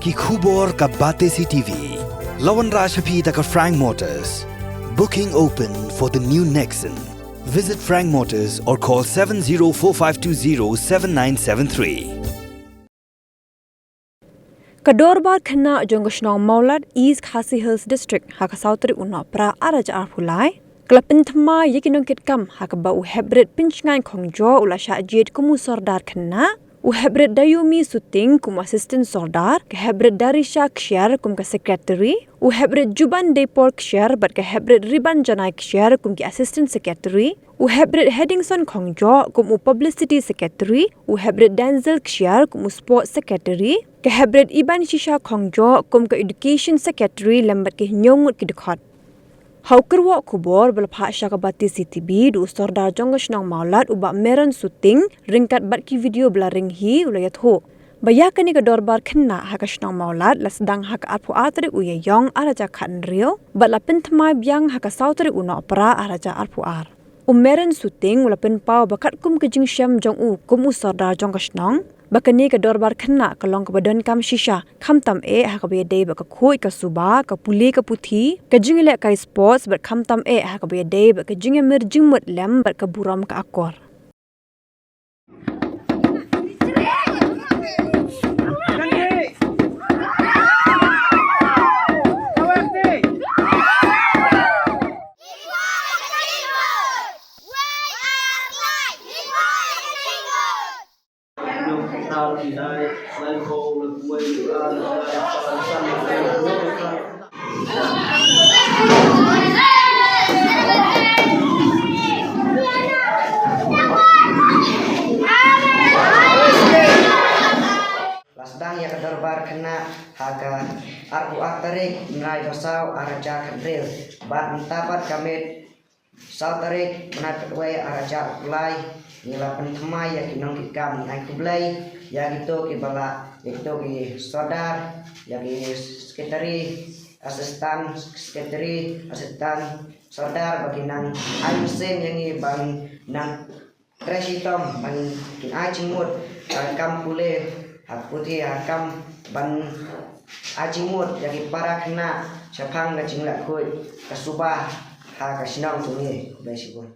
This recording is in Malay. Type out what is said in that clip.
ki khubor ka bate CTV. Lawan Rashapi taka Frank Motors. Booking open for the new Nexon. Visit Frank Motors or call 7045207973. Kadorbar khana Jongoshnong Mawlat East Khasi Hills District haka Sautri Uno pra araja arpulai. Kelapin thema Jingkitkhlieh haka ba Heprit pinchngan khongjo ula syajid kumu sordar khana. Heprit dayumi suting kum assistant sordar ke Heprit darisha kshar kum ka secretary. Heprit juban depor kshar but ke Heprit riban janai kshar kum ki assistant secretary. Heprit Headingson khongjo kum publicity secretary. Heprit Denzel kshar kum sport secretary. Ke Heprit iban shisha khongjo kum ka education secretary lambat ke nyongut ki dekhot. Haukerwa kubor belapha syakabati CTV du sordar Jongoshnong Mawlat ubak meran suting ringkat batki video blaring hi ulayat ho. Bayakani ke dorbar kena hakashnong Mawlat la sedang hak arpu atri uya yong araja khan rio bat la penthmai biang haka sautri uno pra araja arpu ar. Meran suting ula penpau bakat kum ke Shim jong kum sordar Jongoshnong bakani ke dorbar kena kalong ke badan kam shisha kham tam haka be dei ba ka khoi ka suba ka Pule ka Puthi ka Jingkitkhlieh ka sports bat kham tam haka be dei ba ka Jingmir Jingmut lem bat ka buram ka akor. Lasdang ya kedorbar kena haga arku atarik ngai basau araja kadril bat mentapat kamit sautarik menakat way araja kulai nila penthema ya kinong kikam nai kublai ya gitu ki bala ya gitu ki sodar ya ki sekretari asistan sodar baginan ayusen yang bang nang tresitom bang kin Jingkhuid kam Pule Puthi kam ban Jingkhuid yang para kena syapang na Jingkhuid kasubah ha kasinang tungi baisigun.